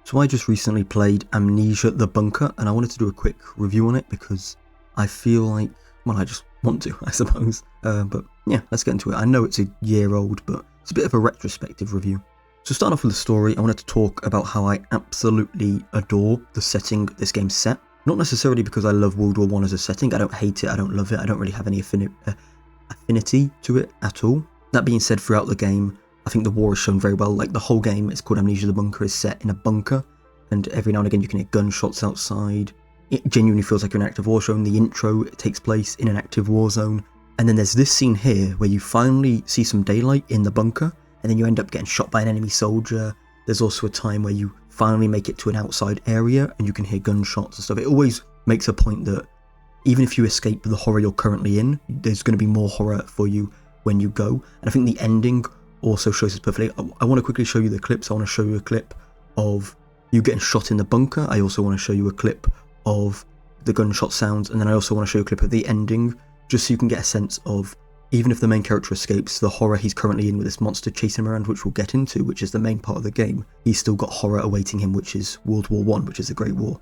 So I just recently played Amnesia the Bunker, and I wanted to do a quick review on it because I feel like, well, I just want to, I suppose. But yeah, let's get into it. I know it's a year old, but it's a bit of a retrospective review. So starting off with the story, I wanted to talk about how I absolutely adore the setting this game's set. Not necessarily because I love World War I as a setting. I don't hate it, I don't love it, I don't really have any affinity to it at all. That being said, throughout the game, I think the war is shown very well. Like, the whole game, it's called Amnesia the Bunker, is set in a bunker, and every now and again you can hear gunshots outside. It genuinely feels like an active war zone. The intro takes place in an active war zone, and then there's this scene here where you finally see some daylight in the bunker, and then you end up getting shot by an enemy soldier. There's also a time where you finally make it to an outside area, and you can hear gunshots and stuff. It always makes a point that even if you escape the horror you're currently in, there's going to be more horror for you when you go. And I think the ending also shows this perfectly. I want to quickly show you the clips. I want to show you a clip of you getting shot in the bunker. I also want to show you a clip of the gunshot sounds, and then I also want to show you a clip of the ending, just so you can get a sense of, even if the main character escapes the horror he's currently in with this monster chasing him around, which we'll get into, which is the main part of the game, he's still got horror awaiting him, which is World War I, which is the Great War.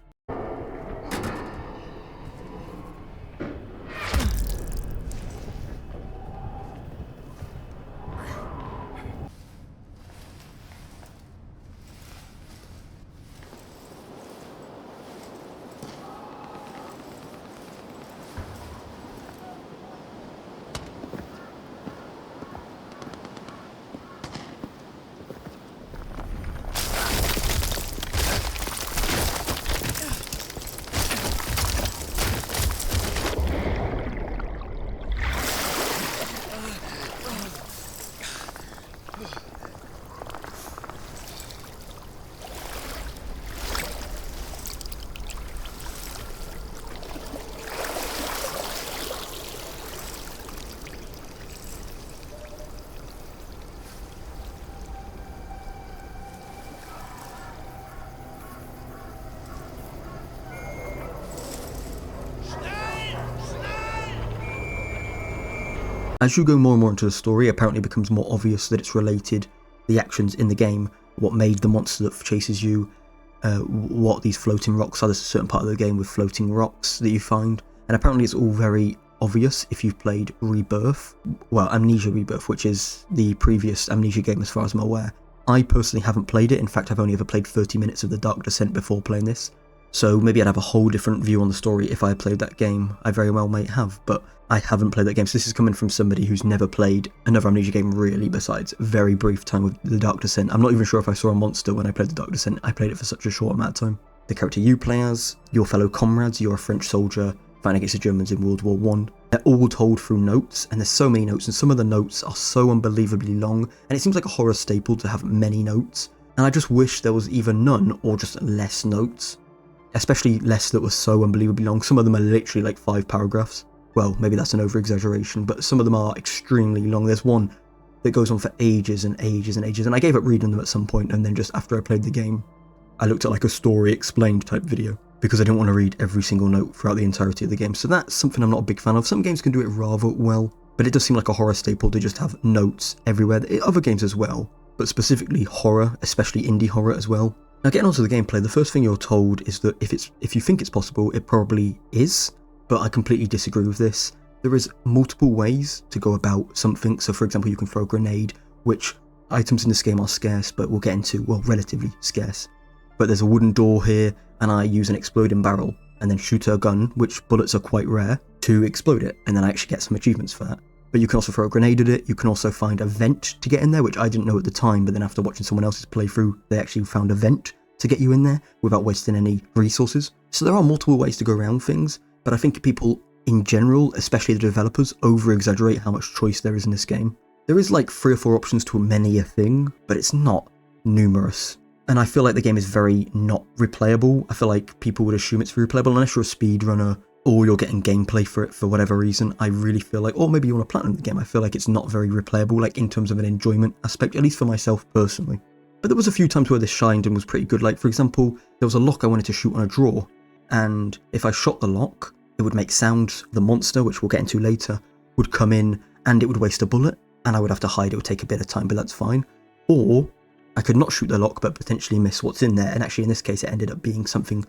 As you go more and more into the story, apparently it becomes more obvious that it's related, the actions in the game, what made the monster that chases you, what these floating rocks are. There's a certain part of the game with floating rocks that you find, and apparently it's all very obvious if you've played Rebirth, well, Amnesia Rebirth, which is the previous Amnesia game as far as I'm aware. I personally haven't played it. In fact, I've only ever played 30 minutes of the Dark Descent before playing this, so maybe I'd have a whole different view on the story if I had played that game. I very well may have, but I haven't played that game, so this is coming from somebody who's never played another Amnesia game really, besides very brief time with the Dark Descent. I'm not even sure if I saw a monster when I played the Dark Descent. I played it for such a short amount of time. The character you play as, your fellow comrades, you're a French soldier fighting against the Germans in World War I. They're all told through notes, and there's so many notes, and some of the notes are so unbelievably long, and it seems like a horror staple to have many notes, and I just wish there was either none or just less notes, especially less that was so unbelievably long. Some of them are literally like 5 paragraphs. Well, maybe that's an over-exaggeration, but some of them are extremely long. There's one that goes on for ages and ages and ages, and I gave up reading them at some point, and then just after I played the game, I looked at like a story explained type video, because I didn't want to read every single note throughout the entirety of the game. So that's something I'm not a big fan of. Some games can do it rather well, but it does seem like a horror staple to just have notes everywhere. Other games as well, but specifically horror, especially indie horror as well. Now, getting onto the gameplay, the first thing you're told is that if you think it's possible, it probably is. But I completely disagree with this. There is multiple ways to go about something. So for example, you can throw a grenade, which items in this game are scarce, but we'll get into, well, relatively scarce. But there's a wooden door here, and I use an exploding barrel and then shoot a gun, which bullets are quite rare, to explode it, and then I actually get some achievements for that. But you can also throw a grenade at it. You can also find a vent to get in there, which I didn't know at the time, but then after watching someone else's playthrough, they actually found a vent to get you in there without wasting any resources. So there are multiple ways to go around things. But I think people in general, especially the developers, over-exaggerate how much choice there is in this game. There is like 3 or 4 options to many a thing, but it's not numerous. And I feel like the game is very not replayable. I feel like people would assume it's replayable unless you're a speedrunner or you're getting gameplay for it for whatever reason. I really feel like, or maybe you want to platinum the game, I feel like it's not very replayable, like in terms of an enjoyment aspect, at least for myself personally. But there was a few times where this shined and was pretty good. Like for example, there was a lock I wanted to shoot on a drawer, and if I shot the lock, it would make sounds. The monster, which we'll get into later, would come in and it would waste a bullet, and I would have to hide. It would take a bit of time, but that's fine. Or I could not shoot the lock, but potentially miss what's in there. And actually, in this case, it ended up being something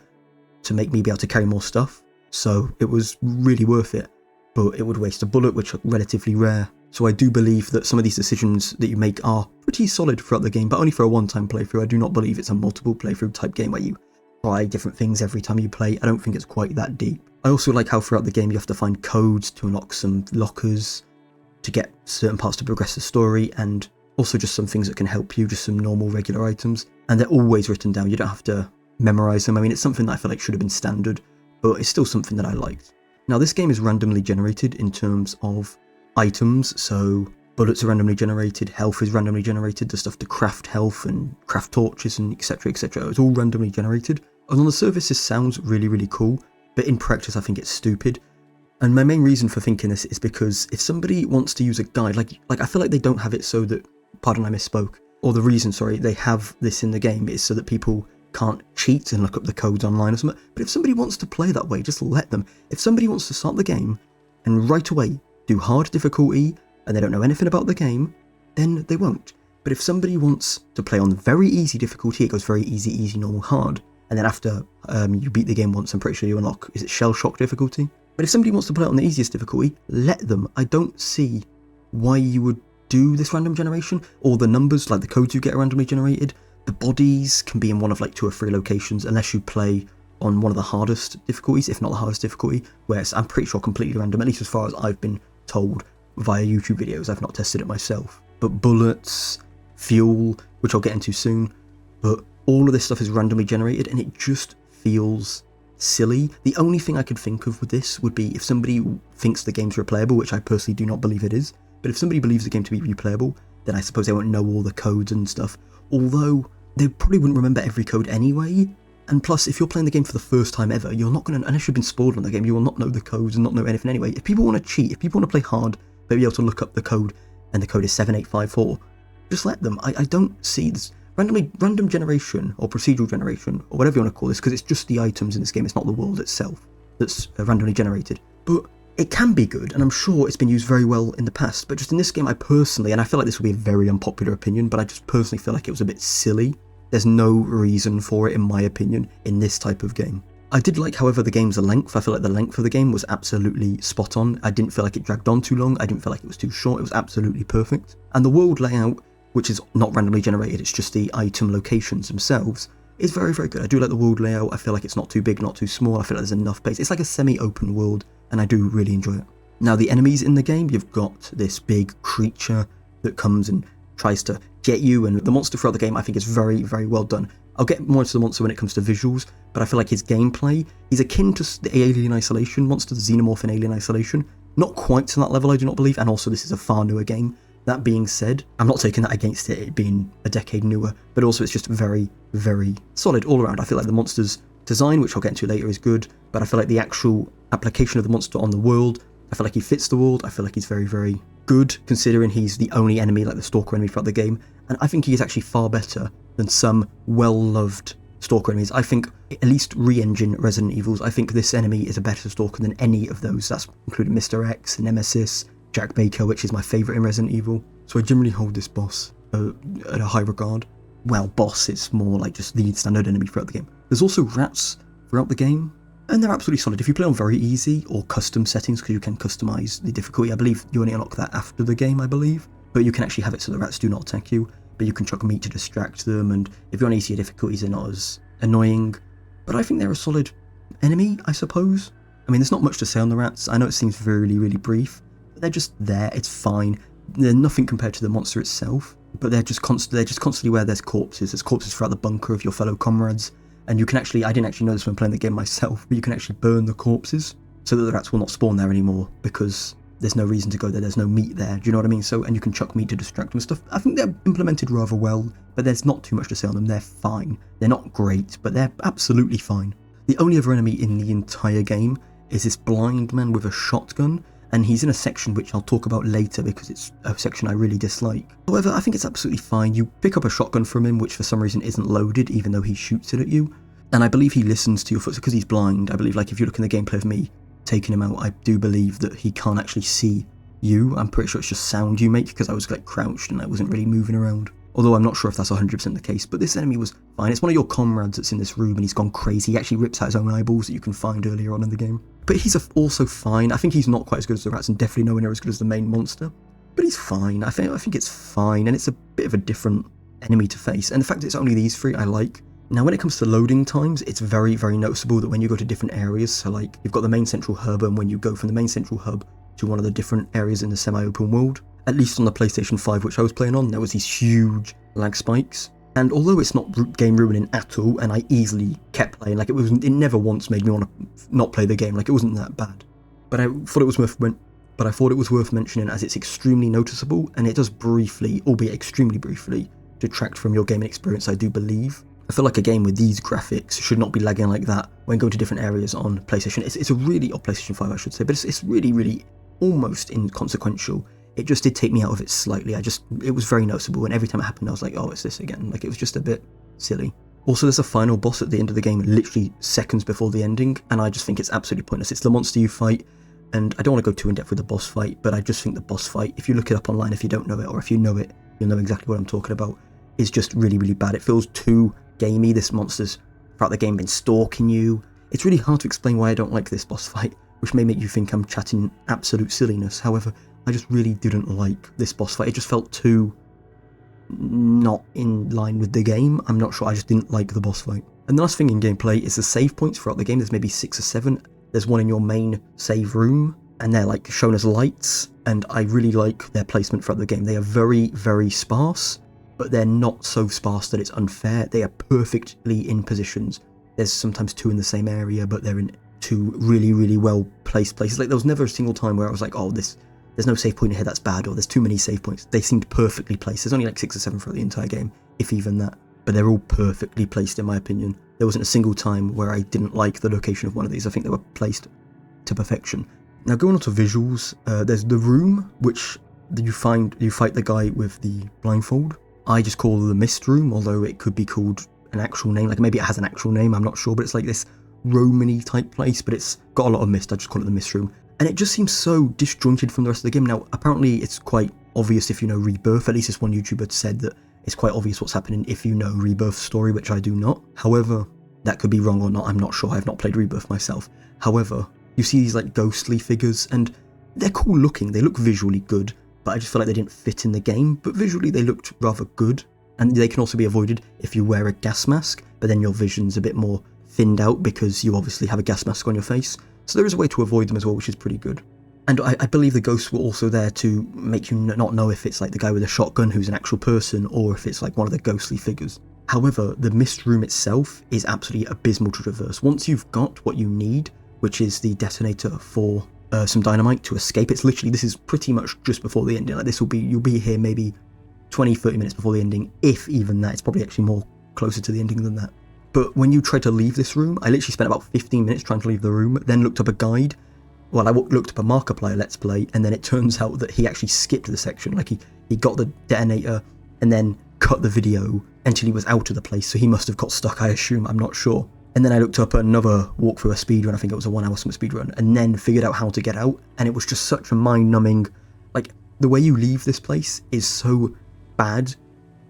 to make me be able to carry more stuff. So it was really worth it. But it would waste a bullet, which are relatively rare. So I do believe that some of these decisions that you make are pretty solid throughout the game, but only for a one-time playthrough. I do not believe it's a multiple playthrough type game where you try different things every time you play. I don't think it's quite that deep. I also like how throughout the game you have to find codes to unlock some lockers, to get certain parts to progress the story, and also just some things that can help you, just some normal regular items. And they're always written down, you don't have to memorize them. I mean, it's something that I feel like should have been standard, but it's still something that I liked. Now, this game is randomly generated in terms of items, so bullets are randomly generated, health is randomly generated, the stuff to craft health and craft torches and etc, etc. It's all randomly generated. And on the surface this sounds really, really cool, but in practice I think it's stupid. And my main reason for thinking this is because if somebody wants to use a guide, like I feel like they don't have it so that, pardon I misspoke, or the reason, sorry, they have this in the game is so that people can't cheat and look up the codes online or something. But if somebody wants to play that way, just let them. If somebody wants to start the game and right away do hard difficulty and they don't know anything about the game, then they won't. But if somebody wants to play on very easy difficulty, it goes very easy, easy, normal, hard. And then after you beat the game once, I'm pretty sure you unlock, is it shell shock difficulty? But if somebody wants to play it on the easiest difficulty, let them. I don't see why you would do this random generation. All the numbers, like the codes you get are randomly generated. The bodies can be in one of like 2 or 3 locations unless you play on one of the hardest difficulties, if not the hardest difficulty, where it's, I'm pretty sure, completely random, at least as far as I've been told via YouTube videos. I've not tested it myself. But bullets, fuel, which I'll get into soon, but all of this stuff is randomly generated and it just feels silly. The only thing I could think of with this would be if somebody thinks the game's replayable, which I personally do not believe it is, but if somebody believes the game to be replayable, then I suppose they won't know all the codes and stuff, although they probably wouldn't remember every code anyway. And plus, if you're playing the game for the first time ever, you're not going to, unless you've been spoiled on the game, you will not know the codes and not know anything anyway. If people want to cheat, if people want to play hard, they'll be able to look up the code, and the code is 7854. Just let them. I don't see this random generation, or procedural generation, or whatever you want to call this, because it's just the items in this game, it's not the world itself that's randomly generated. But it can be good, and I'm sure it's been used very well in the past, but just in this game, I personally, and I feel like this will be a very unpopular opinion, but I just personally feel like it was a bit silly. There's no reason for it, in my opinion, in this type of game. I did like, however, the game's length. I feel like the length of the game was absolutely spot on. I didn't feel like it dragged on too long. I didn't feel like it was too short. It was absolutely perfect. And the world layout, which is not randomly generated, it's just the item locations themselves, is very, very good. I do like the world layout. I feel like it's not too big, not too small. I feel like there's enough space. It's like a semi-open world, and I do really enjoy it. Now, the enemies in the game, you've got this big creature that comes and tries to get you, and the monster throughout the game I think is very, very well done. I'll get more into the monster when it comes to visuals, but I feel like his gameplay, he's akin to the Alien Isolation monster, the Xenomorph in Alien Isolation. Not quite to that level, I do not believe, and also this is a far newer game. That being said, I'm not taking that against it being a decade newer, but also it's just very, very solid all around. I feel like the monster's design, which I'll get into later, is good, but I feel like the actual application of the monster on the world, I feel like he fits the world. I feel like he's very, very good, considering he's the only enemy, like the Stalker enemy throughout the game, and I think he is actually far better than some well-loved Stalker enemies. I think, at least re-engine Resident Evils, I think this enemy is a better Stalker than any of those. That's including Mr. X, Nemesis, Jack Baker, which is my favourite in Resident Evil. So I generally hold this boss at a high regard. Well, boss, it's more like just the standard enemy throughout the game. There's also rats throughout the game, and they're absolutely solid. If you play on very easy or custom settings, because you can customise the difficulty, I believe you only unlock that after the game, I believe, but you can actually have it so the rats do not attack you, but you can chuck meat to distract them, and if you're on easier difficulties, they're not as annoying. But I think they're a solid enemy, I suppose. I mean, there's not much to say on the rats. I know it seems really, really brief, but they're just there. It's fine. They're nothing compared to the monster itself, but they're just constantly where there's corpses. There's corpses throughout the bunker of your fellow comrades, and you can actually, I didn't actually know this when playing the game myself, but you can actually burn the corpses so that the rats will not spawn there anymore, because there's no reason to go there, there's no meat there, do you know what I mean? So, and you can chuck meat to distract them and stuff. I think they're implemented rather well, but there's not too much to say on them. They're fine. They're not great, but they're absolutely fine. The only other enemy in the entire game is this blind man with a shotgun, and he's in a section which I'll talk about later because it's a section I really dislike. However, I think it's absolutely fine. You pick up a shotgun from him, which for some reason isn't loaded, even though he shoots it at you. And I believe he listens to your footsteps because he's blind. I believe, like, if you look in the gameplay of me taking him out, I do believe that he can't actually see you. I'm pretty sure it's just sound you make, because I was like crouched and I wasn't really moving around. although I'm not sure if that's 100% the case, but this enemy was fine. It's one of your comrades that's in this room and he's gone crazy. He actually rips out his own eyeballs that you can find earlier on in the game. But he's also fine. I think he's not quite as good as the rats and definitely nowhere near as good as the main monster. But he's fine. I think it's fine, and it's a bit of a different enemy to face. And the fact that it's only these three, I like. Now, when it comes to loading times, it's very, very noticeable that when you go to different areas, so like you've got the main central hub, and when you go from the main central hub to one of the different areas in the semi-open world, at least on the PlayStation 5, which I was playing on, there was these huge lag spikes. And although it's not game ruining at all, and I easily kept playing, like it never once made me want to not play the game, like it wasn't that bad. But I thought it was worth mentioning as it's extremely noticeable, and it does briefly, albeit extremely briefly, detract from your gaming experience, I do believe. I feel like a game with these graphics should not be lagging like that when going to different areas on PlayStation. It's a really, or PlayStation 5 I should say, but it's really, really almost inconsequential. It just did take me out of it slightly. It was very noticeable, and every time it happened I was like, oh, it's this again. Like, it was just a bit silly. Also, there's a final boss at the end of the game, literally seconds before the ending, and I just think it's absolutely pointless. It's the monster you fight, and I don't want to go too in-depth with the boss fight, but I just think the boss fight, if you look it up online, if you don't know it, or if you know it, you'll know exactly what I'm talking about, is just really, really bad. It feels too gamey. This monster's throughout the game been stalking you. It's really hard to explain why I don't like this boss fight, which may make you think I'm chatting absolute silliness. However, I just really didn't like this boss fight. It just felt too not in line with the game. I'm not sure, I just didn't like the boss fight. And the last thing in gameplay is the save points throughout the game. There's maybe 6 or 7. There's one in your main save room, and they're like shown as lights, and I really like their placement throughout the game. They are very, very sparse, but they're not so sparse that it's unfair. They are perfectly in positions. There's sometimes 2 in the same area, but they're in 2 really, really well placed places. Like, there was never a single time where I was like, oh, there's no save point here, that's bad, or there's too many save points. They seemed perfectly placed. There's only like 6 or 7 throughout the entire game, if even that. But they're all perfectly placed in my opinion. There wasn't a single time where I didn't like the location of one of these. I think they were placed to perfection. Now, going on to visuals, there's the room, which you fight the guy with the blindfold. I just call the Mist Room, although it could be called an actual name. Like, maybe it has an actual name, I'm not sure, but it's like this Romany type place, but it's got a lot of mist. I just call it the Mist Room. And it just seems so disjointed from the rest of the game. Now, apparently it's quite obvious if you know Rebirth. At least this one YouTuber said that it's quite obvious what's happening if you know Rebirth's story, which I do not. However, that could be wrong or not, I'm not sure. I have not played Rebirth myself. However, you see these like ghostly figures, and they're cool looking. They look visually good, but I just feel like they didn't fit in the game. But visually they looked rather good, and they can also be avoided if you wear a gas mask, but then your vision's a bit more thinned out because you obviously have a gas mask on your face. So there is a way to avoid them as well, which is pretty good. And I believe the ghosts were also there to make you not know if it's like the guy with a shotgun who's an actual person, or if it's like one of the ghostly figures. However, the Mist Room itself is absolutely abysmal to traverse. Once you've got what you need, which is the detonator for some dynamite to escape, it's literally, this is pretty much just before the ending. Like, you'll be here maybe 20-30 minutes before the ending, if even that. It's probably actually more closer to the ending than that. But when you try to leave this room, I literally spent about 15 minutes trying to leave the room, then looked up a guide. Well, I looked up a Markiplier Let's Play, and then it turns out that he actually skipped the section. Like, he got the detonator and then cut the video until he was out of the place, so he must have got stuck, I assume, I'm not sure. And then I looked up another walkthrough, a speedrun, I think it was a 1 hour speedrun, and then figured out how to get out, and it was just such a mind-numbing, like, the way you leave this place is so bad.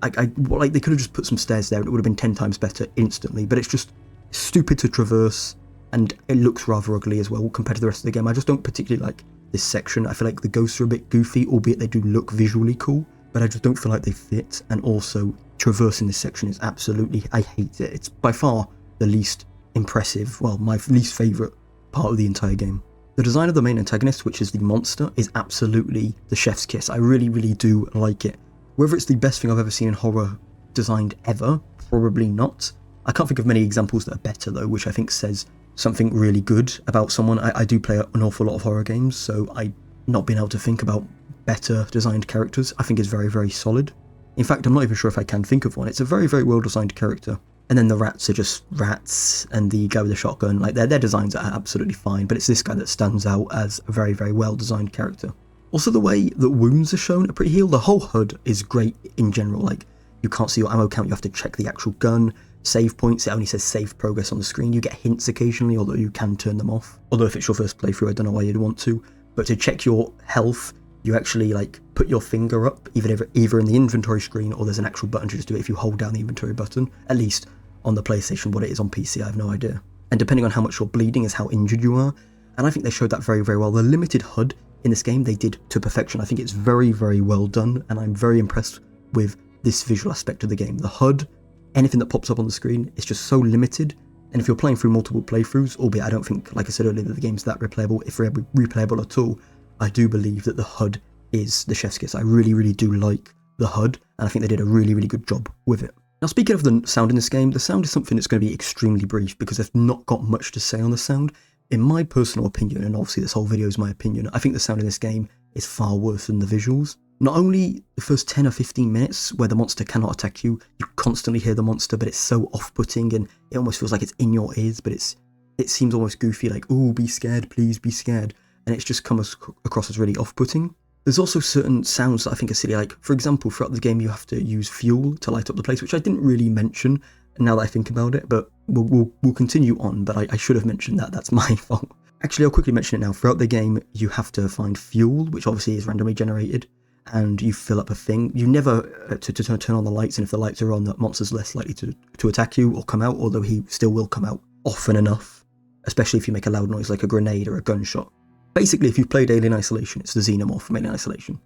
Like, they could have just put some stairs there and it would have been 10 times better instantly, but it's just stupid to traverse, and it looks rather ugly as well compared to the rest of the game. I just don't particularly like this section. I feel like the ghosts are a bit goofy, albeit they do look visually cool, but I just don't feel like they fit, and also traversing this section is absolutely, I hate it. It's by far the least impressive, well, my least favourite part of the entire game. The design of the main antagonist, which is the monster, is absolutely the chef's kiss. I really, really do like it. Whether it's the best thing I've ever seen in horror designed ever, probably not. I can't think of many examples that are better though, which I think says something really good about someone. I do play an awful lot of horror games, so I not being able to think about better designed characters I think is very, very solid. In fact, I'm not even sure if I can think of one. It's a very, very well designed character. And then the rats are just rats, and the guy with the shotgun, like their designs are absolutely fine, but it's this guy that stands out as a very, very well designed character. Also, the way that wounds are shown are pretty healed. The whole HUD is great in general. Like, you can't see your ammo count, you have to check the actual gun. Save points, it only says save progress on the screen. You get hints occasionally, although you can turn them off. Although if it's your first playthrough, I don't know why you'd want to. But to check your health, you actually like put your finger up either in the inventory screen, or there's an actual button to just do it if you hold down the inventory button. At least on the PlayStation. What it is on PC, I have no idea. And depending on how much you're bleeding is how injured you are. And I think they showed that very, very well. The limited HUD in this game they did to perfection. I think it's very, very well done, and I'm very impressed with this visual aspect of the game. The HUD, anything that pops up on the screen, is just so limited. And if you're playing through multiple playthroughs, albeit I don't think, like I said earlier, that the game's that replayable, if replayable at all, I do believe that the HUD is the chef's kiss. I really, really do like the HUD, and I think they did a really, really good job with it. Now, speaking of the sound in this game, the sound is something that's going to be extremely brief because they've not got much to say on the sound. In my personal opinion, and obviously this whole video is my opinion, I think the sound in this game is far worse than the visuals. Not only the first 10 or 15 minutes where the monster cannot attack you, you constantly hear the monster, but it's so off-putting and it almost feels like it's in your ears, but it seems almost goofy, like, oh, be scared, please be scared. And it's just come across as really off-putting. There's also certain sounds that I think are silly, like, for example, throughout the game you have to use fuel to light up the place, which I didn't really mention now that I think about it, but we'll continue on, but I should have mentioned that, that's my fault. Actually, I'll quickly mention it now. Throughout the game, you have to find fuel, which obviously is randomly generated, and you fill up a thing. You never, to turn on the lights, and if the lights are on, that monster's less likely to attack you or come out, although he still will come out often enough, especially if you make a loud noise like a grenade or a gunshot. Basically, if you've played Alien Isolation, it's the Xenomorph from Alien Isolation,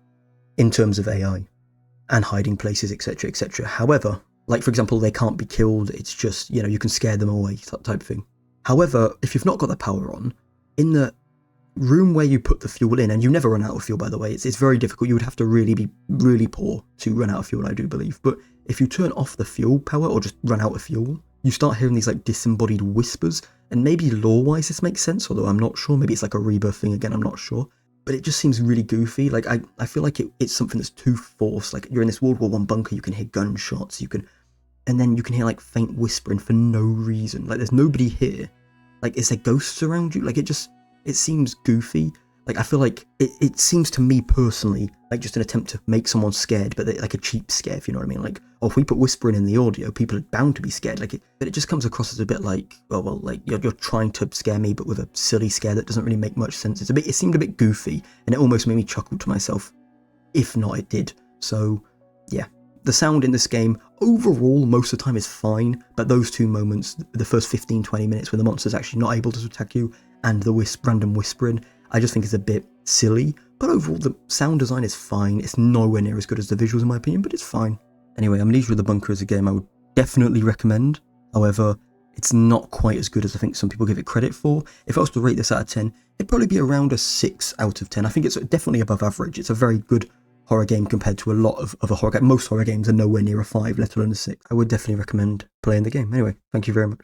in terms of AI, and hiding places, etc, etc. However, like for example, they can't be killed, it's just, you know, you can scare them away, that type of thing. However, if you've not got the power on, in the room where you put the fuel in, and you never run out of fuel by the way, it's very difficult, you would have to really be really poor to run out of fuel, I do believe, but if you turn off the fuel power, or just run out of fuel, you start hearing these like disembodied whispers, and maybe lore-wise this makes sense, although I'm not sure, maybe it's like a rebirth thing again, I'm not sure. But it just seems really goofy, like I feel like it's something that's too forced, like you're in this World War I bunker, you can hear gunshots, and then you can hear like faint whispering for no reason, like there's nobody here, like is there ghosts around you, like it seems goofy. Like I feel like it seems to me personally like just an attempt to make someone scared, but like a cheap scare, if you know what I mean, like, oh, if we put whispering in the audio, people are bound to be scared, but it just comes across as a bit like, well, like you're trying to scare me, but with a silly scare that doesn't really make much sense. It seemed a bit goofy, and it almost made me chuckle to myself, if not it did. So yeah, the sound in this game overall most of the time is fine, but those two moments, the first 15-20 minutes when the monster's actually not able to attack you, and the random whispering, I just think it's a bit silly. But overall, the sound design is fine. It's nowhere near as good as the visuals in my opinion, but it's fine. Anyway, Amnesia: The Bunker is a game I would definitely recommend. However, it's not quite as good as I think some people give it credit for. If I was to rate this out of 10, it'd probably be around a 6 out of 10. I think it's definitely above average. It's a very good horror game compared to a lot of other horror games. Most horror games are nowhere near a 5, let alone a 6. I would definitely recommend playing the game. Anyway, thank you very much.